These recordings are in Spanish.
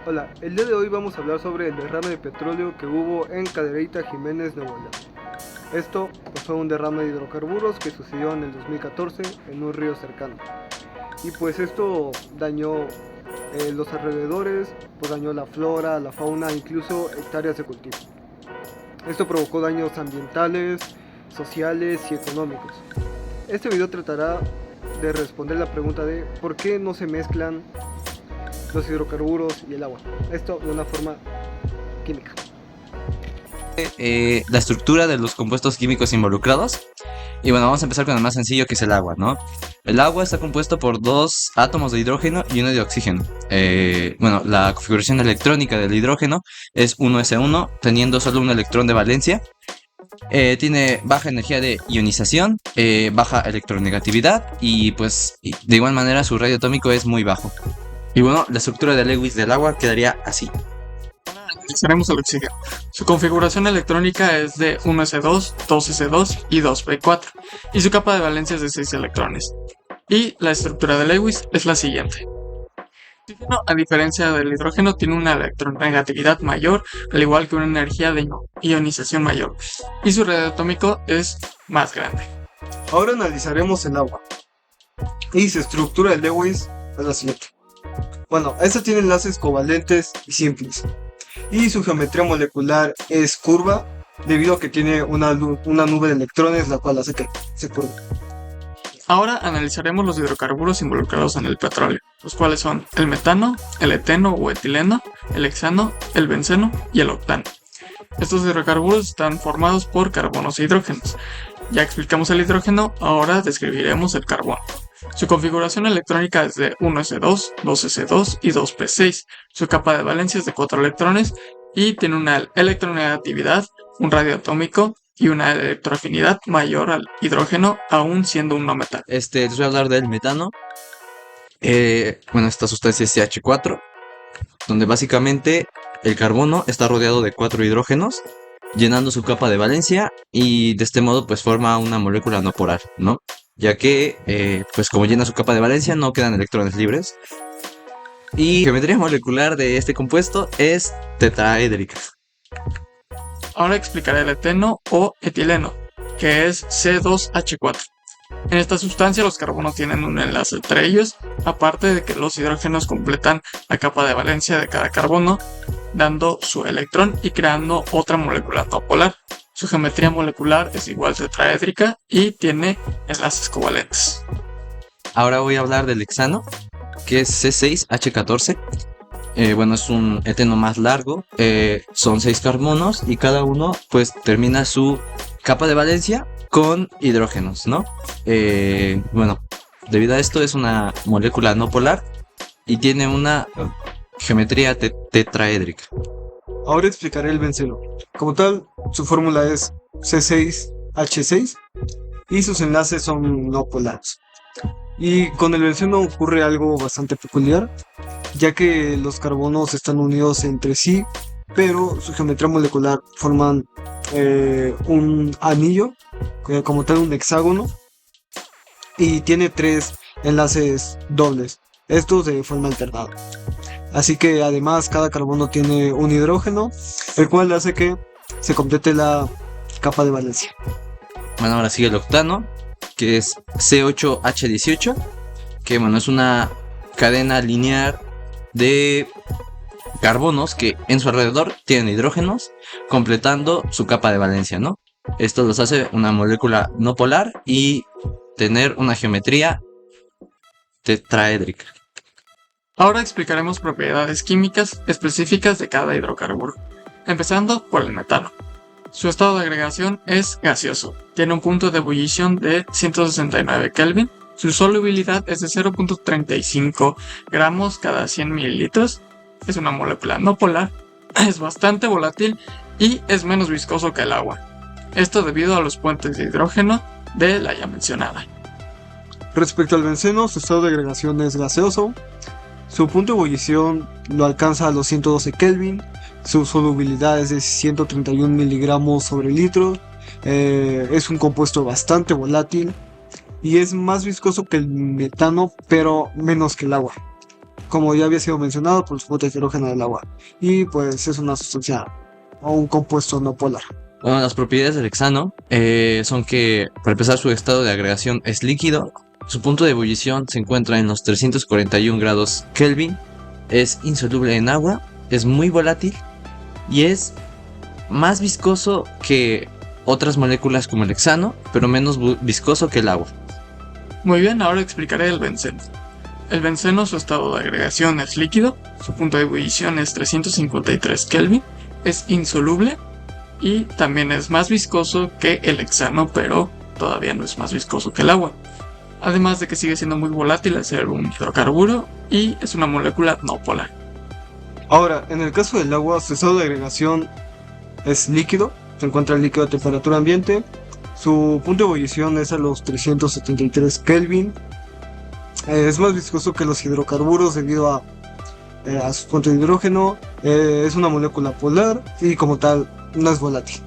Hola, el día de hoy vamos a hablar sobre el derrame de petróleo que hubo en Cadereyta, Jiménez, Nuevo León. Esto pues, fue un derrame de hidrocarburos que sucedió en el 2014 en un río cercano. Y pues esto dañó los alrededores, pues dañó la flora, la fauna, incluso hectáreas de cultivo. Esto provocó daños ambientales, sociales y económicos. Este video tratará de responder la pregunta de por qué no se mezclan los hidrocarburos y el agua. Esto de una forma química. La estructura de los compuestos químicos involucrados. Y bueno, vamos a empezar con el más sencillo, que es el agua, ¿no? El agua está compuesto por dos átomos de hidrógeno y uno de oxígeno. Bueno, la configuración electrónica del hidrógeno es 1s1, teniendo solo un electrón de valencia. Tiene baja energía de ionización, baja electronegatividad y pues de igual manera su radio atómico es muy bajo. Y bueno, la estructura de Lewis del agua quedaría así. Analizaremos el oxígeno. Su configuración electrónica es de 1s2, 2s2 y 2p4, y su capa de valencia es de 6 electrones. Y la estructura de Lewis es la siguiente. El oxígeno, a diferencia del hidrógeno, tiene una electronegatividad mayor, al igual que una energía de ionización mayor, y su radio atómico es más grande. Ahora analizaremos el agua. Y su estructura de Lewis es la siguiente. Bueno, esta tiene enlaces covalentes y simples. Y su geometría molecular es curva, debido a que tiene una nube de electrones, la cual hace que se curve. Ahora analizaremos los hidrocarburos involucrados en el petróleo, los cuales son el metano, el eteno o etileno, el hexano, el benceno y el octano. Estos hidrocarburos están formados por carbonos e hidrógenos. Ya explicamos el hidrógeno, ahora describiremos el carbono. Su configuración electrónica es de 1s2, 2s2 y 2p6. Su capa de valencia es de 4 electrones y tiene una electronegatividad, un radio atómico y una electroafinidad mayor al hidrógeno, aún siendo un no metal. Les voy a hablar del metano. Bueno, esta sustancia es CH4, donde básicamente el carbono está rodeado de 4 hidrógenos, llenando su capa de valencia, y de este modo pues forma una molécula no polar, ¿no? Ya que, pues como llena su capa de valencia, no quedan electrones libres. Y la geometría molecular de este compuesto es tetraédrica. Ahora explicaré el eteno o etileno, que es C2H4. En esta sustancia los carbonos tienen un enlace entre ellos, aparte de que los hidrógenos completan la capa de valencia de cada carbono, dando su electrón y creando otra molécula no polar. Su geometría molecular es igual tetraédrica y tiene enlaces covalentes. Ahora voy a hablar del hexano, que es C6H14. Bueno, es un eteno más largo, son 6 carbonos y cada uno pues termina su capa de valencia con hidrógenos, ¿no? Bueno, debido a esto es una molécula no polar y tiene una geometría tetraédrica. Ahora explicaré el benceno. Como tal, su fórmula es C6H6 y sus enlaces son no polares. Y con el benceno ocurre algo bastante peculiar, ya que los carbonos están unidos entre sí, pero su geometría molecular forman un anillo, como tal un hexágono, y tiene 3 enlaces dobles, estos de forma alternada. Así que además cada carbono tiene un hidrógeno, el cual hace que se complete la capa de valencia. Bueno, ahora sigue el octano, que es C8H18, que bueno, es una cadena lineal de carbonos que en su alrededor tienen hidrógenos, completando su capa de valencia, ¿no? Esto los hace una molécula no polar y tener una geometría tetraédrica. Ahora explicaremos propiedades químicas específicas de cada hidrocarburo, empezando por el metano. Su estado de agregación es gaseoso, tiene un punto de ebullición de 169 Kelvin, su solubilidad es de 0.35 gramos cada 100 mililitros, es una molécula no polar, es bastante volátil y es menos viscoso que el agua. Esto debido a los puentes de hidrógeno de la ya mencionada. Respecto al benceno, su estado de agregación es gaseoso, su punto de ebullición lo alcanza a los 112 Kelvin, su solubilidad es de 131 miligramos sobre litro, es un compuesto bastante volátil y es más viscoso que el metano, pero menos que el agua. como ya había sido mencionado, por su punto de hidrógeno del agua. Y pues es una sustancia o un compuesto no polar. Bueno, las propiedades del hexano son que, para empezar, su estado de agregación es líquido, su punto de ebullición se encuentra en los 341 grados Kelvin, es insoluble en agua, es muy volátil y es más viscoso que otras moléculas como el hexano, pero menos viscoso que el agua. Muy bien, ahora explicaré el benceno. El benceno, su estado de agregación es líquido, su punto de ebullición es 353 Kelvin, es insoluble y también es más viscoso que el hexano, pero todavía no es más viscoso que el agua. Además de que sigue siendo muy volátil al ser un hidrocarburo y es una molécula no polar. Ahora, en el caso del agua, su estado de agregación es líquido, se encuentra líquido a temperatura ambiente, su punto de ebullición es a los 373 Kelvin, es más viscoso que los hidrocarburos debido a su punto de hidrógeno, es una molécula polar y como tal no es volátil.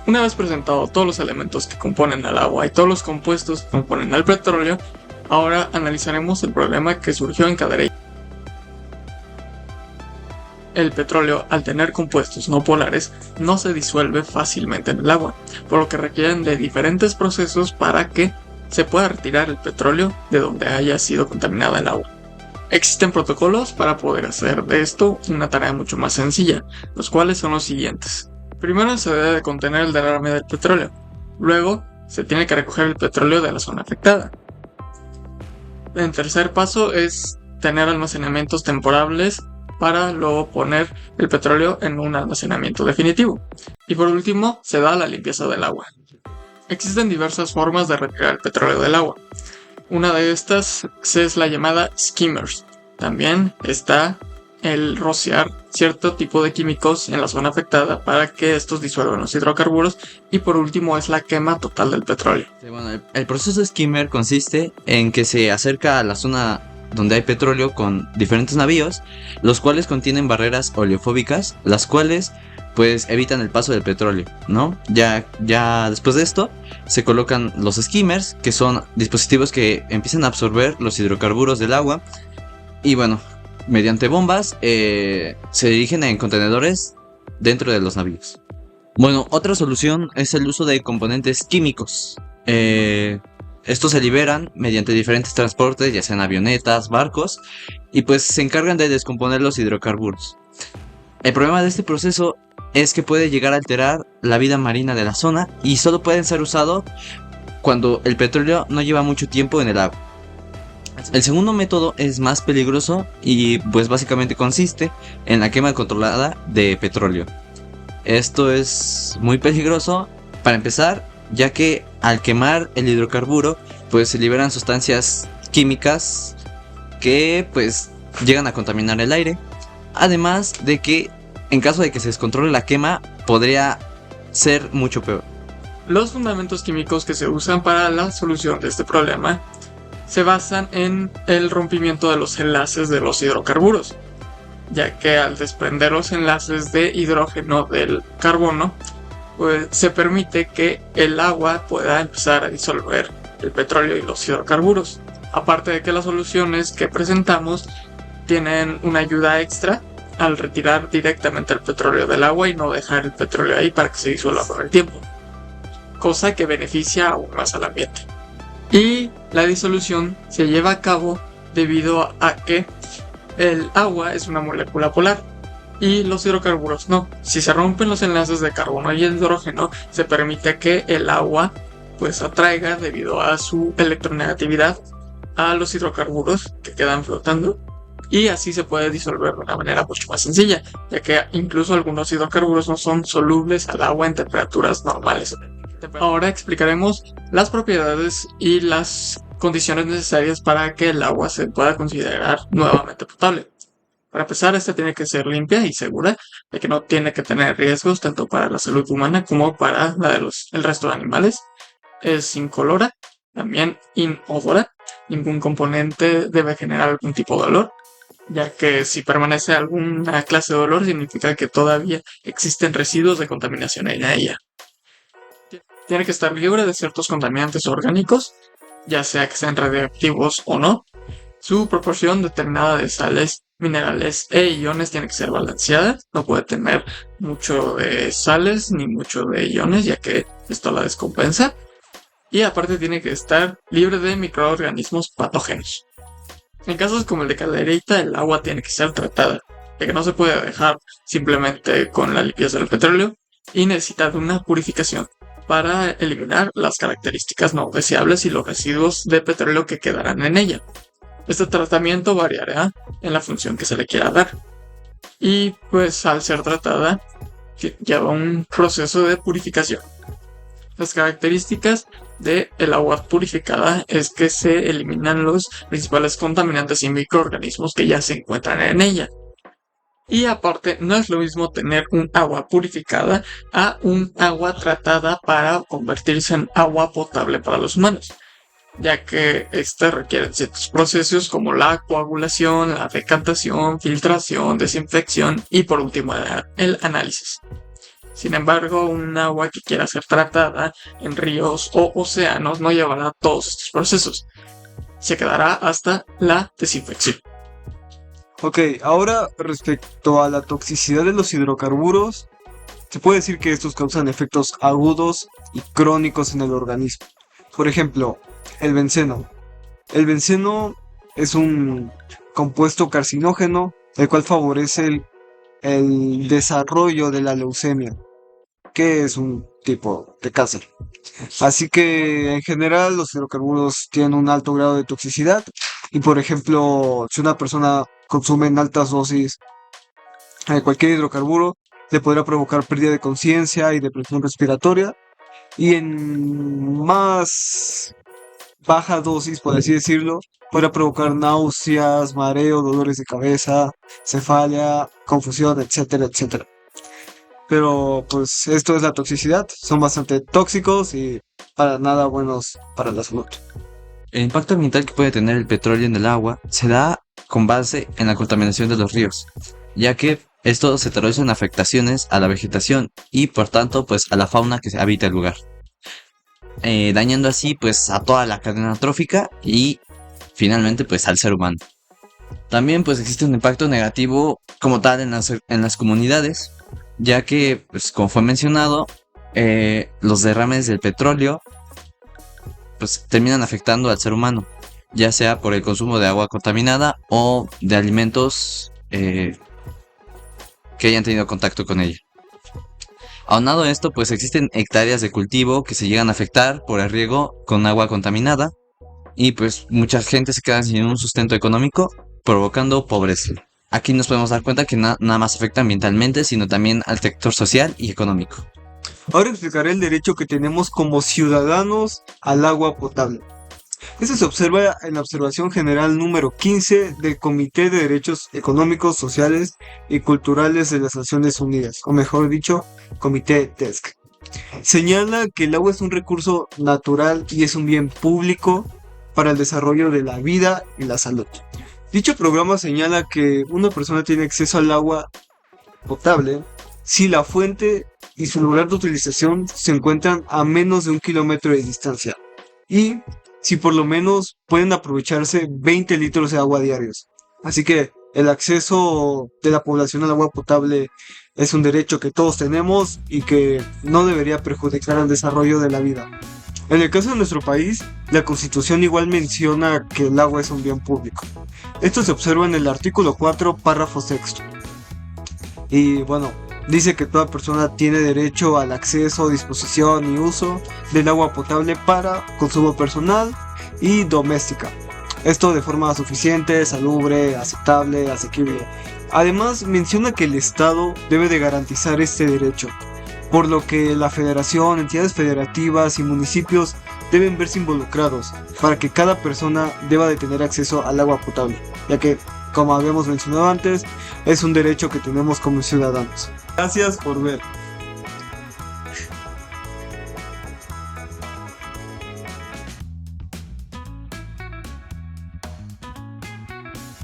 Una vez presentado todos los elementos que componen al agua y todos los compuestos que componen al petróleo, ahora analizaremos el problema que surgió en cada ello. El petróleo, al tener compuestos no polares, no se disuelve fácilmente en el agua, por lo que requieren de diferentes procesos para que se pueda retirar el petróleo de donde haya sido contaminada el agua. Existen protocolos para poder hacer de esto una tarea mucho más sencilla, los cuales son los siguientes. Primero se debe de contener el derrame del petróleo, luego se tiene que recoger el petróleo de la zona afectada. El tercer paso es tener almacenamientos temporales para luego poner el petróleo en un almacenamiento definitivo. Y por último, se da la limpieza del agua. Existen diversas formas de retirar el petróleo del agua. Una de estas es la llamada skimmers. También está el rociar cierto tipo de químicos en la zona afectada para que estos disuelvan los hidrocarburos. Y por último es la quema total del petróleo. Sí, bueno, el proceso skimmer consiste en que se acerca a la zona donde hay petróleo con diferentes navíos, los cuales contienen barreras oleofóbicas, las cuales pues evitan el paso del petróleo, ¿no? Ya después de esto se colocan los skimmers, que son dispositivos que empiezan a absorber los hidrocarburos del agua y bueno, mediante bombas se dirigen en contenedores dentro de los navíos. Bueno, otra solución es el uso de componentes químicos. Estos se liberan mediante diferentes transportes, ya sean avionetas, barcos, y pues se encargan de descomponer los hidrocarburos. El problema de este proceso es que puede llegar a alterar la vida marina de la zona y solo pueden ser usados cuando el petróleo no lleva mucho tiempo en el agua. El segundo método es más peligroso y pues básicamente consiste en la quema controlada de petróleo. Esto es muy peligroso para empezar, ya que al quemar el hidrocarburo pues se liberan sustancias químicas que pues llegan a contaminar el aire, además de que en caso de que se descontrole la quema podría ser mucho peor. Los fundamentos químicos que se usan para la solución de este problema se basan en el rompimiento de los enlaces de los hidrocarburos, ya que al desprender los enlaces de hidrógeno del carbono pues se permite que el agua pueda empezar a disolver el petróleo y los hidrocarburos. Aparte de que las soluciones que presentamos tienen una ayuda extra al retirar directamente el petróleo del agua y no dejar el petróleo ahí para que se disuelva con el tiempo, cosa que beneficia aún más al ambiente. Y la disolución se lleva a cabo debido a que el agua es una molécula polar y los hidrocarburos no. Si se rompen los enlaces de carbono y hidrógeno, se permite que el agua pues atraiga, debido a su electronegatividad, a los hidrocarburos que quedan flotando, y así se puede disolver de una manera mucho más sencilla, ya que incluso algunos hidrocarburos no son solubles al agua en temperaturas normales. Ahora explicaremos las propiedades y las condiciones necesarias para que el agua se pueda considerar nuevamente potable. Para empezar, esta tiene que ser limpia y segura, ya que no tiene que tener riesgos tanto para la salud humana como para la de el resto de animales. Es incolora, también inodora. Ningún componente debe generar algún tipo de olor, ya que si permanece alguna clase de olor significa que todavía existen residuos de contaminación en ella. Tiene que estar libre de ciertos contaminantes orgánicos, ya sea que sean radiactivos o no. Su proporción determinada de sales, minerales e iones tiene que ser balanceada. No puede tener mucho de sales ni mucho de iones, ya que esto la descompensa. Y aparte tiene que estar libre de microorganismos patógenos. En casos como el de Caldereita, el agua tiene que ser tratada, ya que no se puede dejar simplemente con la limpieza del petróleo y necesita de una purificación para eliminar las características no deseables y los residuos de petróleo que quedarán en ella. Este tratamiento variará en la función que se le quiera dar. Y pues al ser tratada, lleva un proceso de purificación. Las características del agua purificada es que se eliminan los principales contaminantes y microorganismos que ya se encuentran en ella. Y aparte, no es lo mismo tener un agua purificada a un agua tratada para convertirse en agua potable para los humanos, ya que este requiere ciertos procesos como la coagulación, la decantación, filtración, desinfección y por último el análisis. Sin embargo, un agua que quiera ser tratada en ríos o océanos no llevará todos estos procesos. Se quedará hasta la desinfección. Ok, ahora respecto a la toxicidad de los hidrocarburos, se puede decir que estos causan efectos agudos y crónicos en el organismo. Por ejemplo, el benceno. El benceno es un compuesto carcinógeno, el cual favorece el desarrollo de la leucemia, que es un tipo de cáncer. Así que en general los hidrocarburos tienen un alto grado de toxicidad y por ejemplo si una persona consume en altas dosis cualquier hidrocarburo le podrá provocar pérdida de conciencia y depresión respiratoria, y en más baja dosis, por así decirlo, podrá provocar náuseas, mareo, dolores de cabeza, cefalia, confusión, etcétera, etcétera. Pero pues esto es la toxicidad, son bastante tóxicos y para nada buenos para la salud. El impacto ambiental que puede tener el petróleo en el agua se da con base en la contaminación de los ríos, ya que esto se traduce en afectaciones a la vegetación y por tanto pues a la fauna que habita el lugar, dañando así pues a toda la cadena trófica y finalmente pues al ser humano. También pues existe un impacto negativo como tal en las comunidades, ya que pues como fue mencionado, los derrames del petróleo pues terminan afectando al ser humano, ya sea por el consumo de agua contaminada o de alimentos que hayan tenido contacto con ella. Aunado a esto, pues existen hectáreas de cultivo que se llegan a afectar por el riego con agua contaminada y pues mucha gente se queda sin un sustento económico, provocando pobreza. Aquí nos podemos dar cuenta que nada más afecta ambientalmente, sino también al sector social y económico. Ahora explicaré el derecho que tenemos como ciudadanos al agua potable. Esto se observa en la observación general número 15 del Comité de Derechos Económicos, Sociales y Culturales de las Naciones Unidas, o mejor dicho, Comité DESC. Señala que el agua es un recurso natural y es un bien público para el desarrollo de la vida y la salud. Dicho programa señala que una persona tiene acceso al agua potable si la fuente y su lugar de utilización se encuentran a menos de 1 kilómetro de distancia y si por lo menos pueden aprovecharse 20 litros de agua diarios. Así que el acceso de la población al agua potable es un derecho que todos tenemos y que no debería perjudicar al desarrollo de la vida. En el caso de nuestro país, la Constitución igual menciona que el agua es un bien público. Esto se observa en el artículo 4, párrafo 6. Y bueno, dice que toda persona tiene derecho al acceso, disposición y uso del agua potable para consumo personal y doméstica. Esto de forma suficiente, salubre, aceptable, asequible. Además, menciona que el Estado debe de garantizar este derecho, por lo que la federación, entidades federativas y municipios deben verse involucrados para que cada persona deba de tener acceso al agua potable, ya que, como habíamos mencionado antes, es un derecho que tenemos como ciudadanos. Gracias por ver.